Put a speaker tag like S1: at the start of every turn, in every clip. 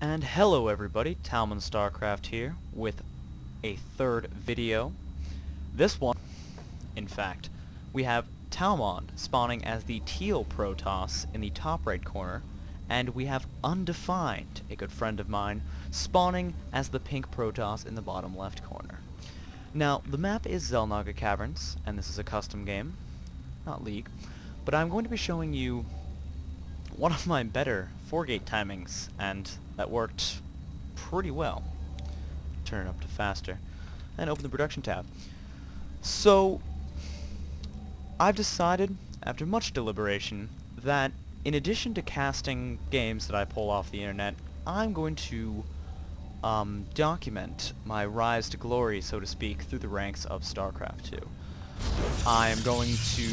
S1: And hello everybody, Taalmond Starcraft here with a third video. This one, in fact, we have Taalmond spawning as the teal Protoss in the top right corner, and we have Undefined, a good friend of mine, spawning as the pink Protoss in the bottom left corner. Now, the map is Xel'Naga Caverns, and this is a custom game, not League, but I'm going to be showing you one of my better 4-gate timings, and that worked pretty well. Turn it up to faster, and open the production tab. So, I've decided, after much deliberation, that in addition to casting games that I pull off the internet, I'm going to document my rise to glory, so to speak, through the ranks of Starcraft 2. I am going to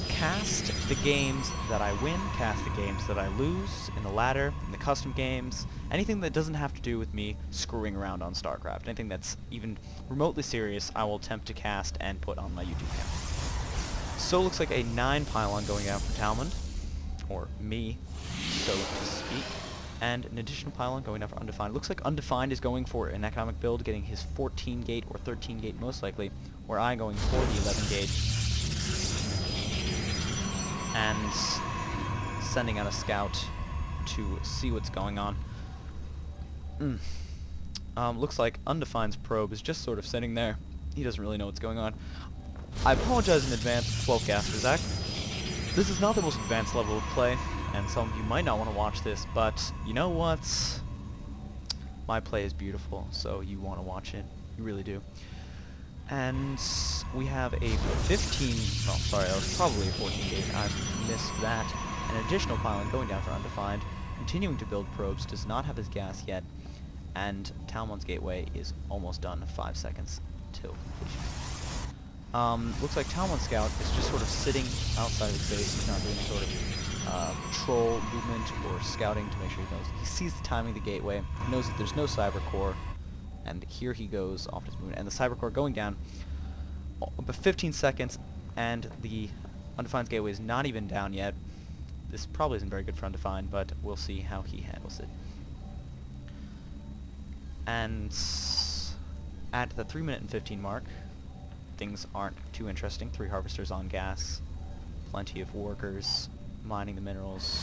S1: cast the games that I win, cast the games that I lose in the ladder, in the custom games, anything that doesn't have to do with me screwing around on StarCraft. Anything that's even remotely serious, I will attempt to cast and put on my YouTube channel. So it looks like a 9 pylon going out for Taalmond, or me, so to speak, and an additional pylon going out for Undefined. Looks like Undefined is going for an economic build, getting his 14-gate or 13-gate most likely, where I'm going for the 11-gate and sending out a scout to see what's going on. Looks like Undefined's probe is just sort of sitting there. He doesn't really know what's going on. I apologize in advance, 12-caster Zach. This is not the most advanced level of play, and some of you might not want to watch this, but you know what? My play is beautiful, so you want to watch it. You really do. And we have a 15, oh sorry, that was probably a 14-gate, I missed that. An additional pylon going down for Undefined, continuing to build probes, does not have his gas yet, and Taalmond's gateway is almost done, 5 seconds till completion. Looks like Taalmond's scout is just sort of sitting outside of his base. He's not doing any sort of patrol movement or scouting to make sure he knows. He sees the timing of the gateway, knows that there's no cyber core, and here he goes off his movement. And the cyber core going down about 15 seconds, and the Undefined's gateway is not even down yet. This probably isn't very good for Undefined, but we'll see how he handles it. And at the 3-minute and 15 mark, things aren't too interesting. 3 harvesters on gas, plenty of workers mining the minerals,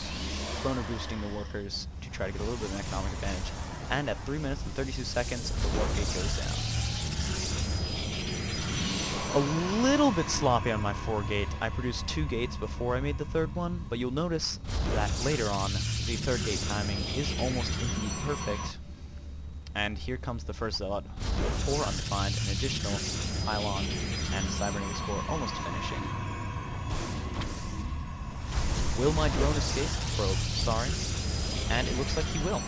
S1: chrono boosting the workers to try to get a little bit of an economic advantage. And at 3 minutes and 32 seconds, the warp gate goes down. A little bit sloppy on my 4-gate. I produced 2 gates before I made the 3rd one, but you'll notice that later on, the 3rd gate timing is almost indeed perfect. And here comes the first zealot for Undefined, an additional pylon and cybernetic score almost finishing. Will my drone escape? Probe, sorry. And it looks like he will.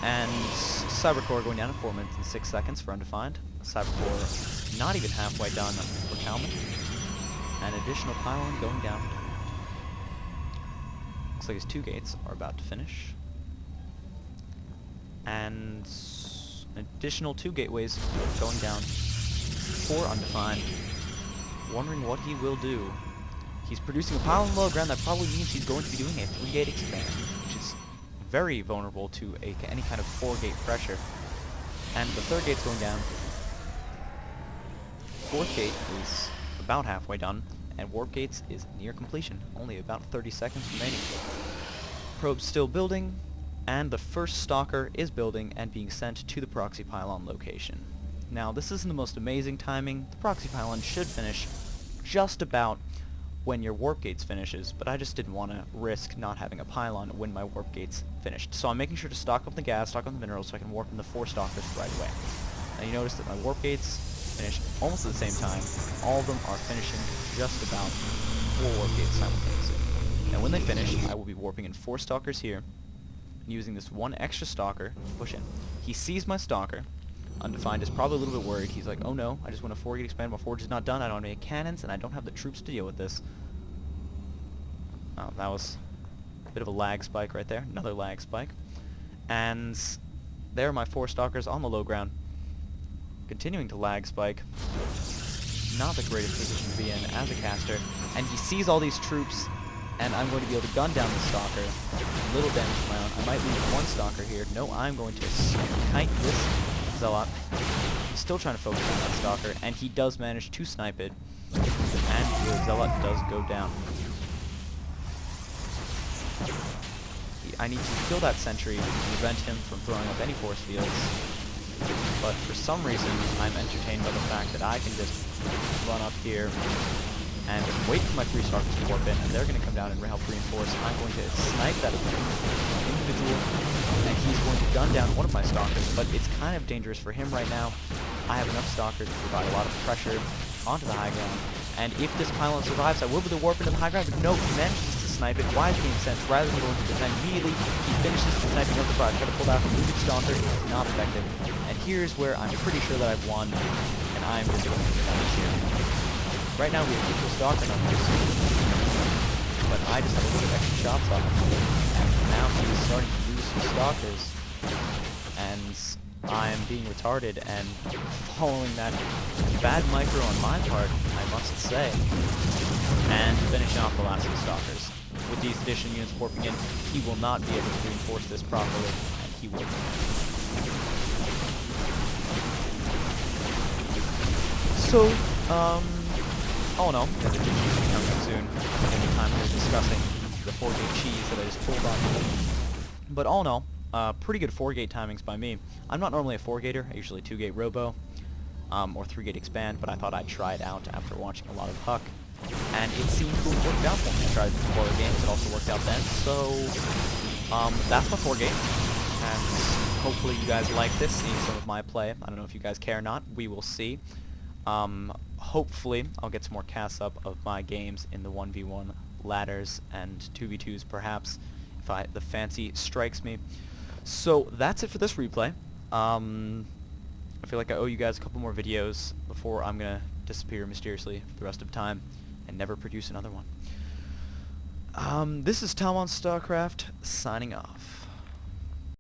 S1: And Cybercore going down in 4 minutes and 6 seconds for Undefined. Cybercore not even halfway done for Taalmond. An additional pylon going down for Taalmond. Looks like his 2 gates are about to finish. And an additional 2 gateways going down for Undefined. Wondering what he will do. He's producing a pylon low ground. That probably means he's going to be doing a 3-gate expand, which is very vulnerable to any kind of 4-gate pressure. And the 3rd gate's going down. 4th gate is about halfway done, and warp gates is near completion. Only about 30 seconds remaining. Probe's still building, and the first stalker is building and being sent to the proxy pylon location. Now, this isn't the most amazing timing. The proxy pylon should finish just about when your warp gates finishes, but I just didn't want to risk not having a pylon when my warp gates finished. So I'm making sure to stock up the gas, stock up the minerals, so I can warp in the 4 stalkers right away. Now you notice that my warp gates finish almost at the same time. All of them are finishing just about 4 warp gates simultaneously. Now when they finish, I will be warping in 4 stalkers here, and using this 1 extra stalker to push in. He sees my stalker. Undefined is probably a little bit worried. He's like, oh no, I just want a 4-gate expand. My forge is not done. I don't have any cannons, and I don't have the troops to deal with this. Oh, that was a bit of a lag spike right there. Another lag spike. And there are my 4 stalkers on the low ground. Continuing to lag spike. Not the greatest position to be in as a caster. And he sees all these troops and I'm going to be able to gun down the Stalker. Little damage of my own. I might lose one Stalker here. No, I'm going to kite this Zealot. He's still trying to focus on that Stalker, and he does manage to snipe it. And the Zealot does go down. I need to kill that sentry to prevent him from throwing up any force fields. But for some reason, I'm entertained by the fact that I can just run up here and wait for my 3 Stalkers to warp in, and they're going to come down and help reinforce. I'm going to snipe that individual, and he's going to gun down one of my Stalkers, but it's kind of dangerous for him right now. I have enough Stalkers to provide a lot of pressure onto the high ground, and if this pylon survives, I will be able to warp into the high ground, but no, he manages to snipe it. Why is being sent? Rather than going to defend immediately, he finishes the sniping of the bar. Try to pull out a moving Stalker, it's not effective. And here's where I'm pretty sure that I've won, and I'm just going to finish here. Right now we have equal Stalker numbers, but I just have a little bit extra shots off him. And now he's starting to lose some Stalkers, and I'm being retarded and following that bad micro on my part, I must say, and finishing off the last of the Stalkers. With these addition units warping in, he will not be able to reinforce this properly, and he will. So, all in all, the GG will be coming up soon. Anytime we're discussing the 4-gate cheese that I just pulled on. But all in all, pretty good 4-gate timings by me. I'm not normally a 4-gater, I usually 2-gate robo, or 3-gate expand, but I thought I'd try it out after watching a lot of Huck. And it seemed to have worked out for me. I tried it before the games, it also worked out then. So, that's my 4-gate. And hopefully you guys like this, seeing some of my play. I don't know if you guys care or not, we will see. Hopefully I'll get some more casts up of my games in the 1v1 ladders and 2v2s perhaps, if the fancy strikes me. So that's it for this replay. I feel like I owe you guys a couple more videos before I'm gonna disappear mysteriously for the rest of time and never produce another one. This is Taalmond Starcraft signing off.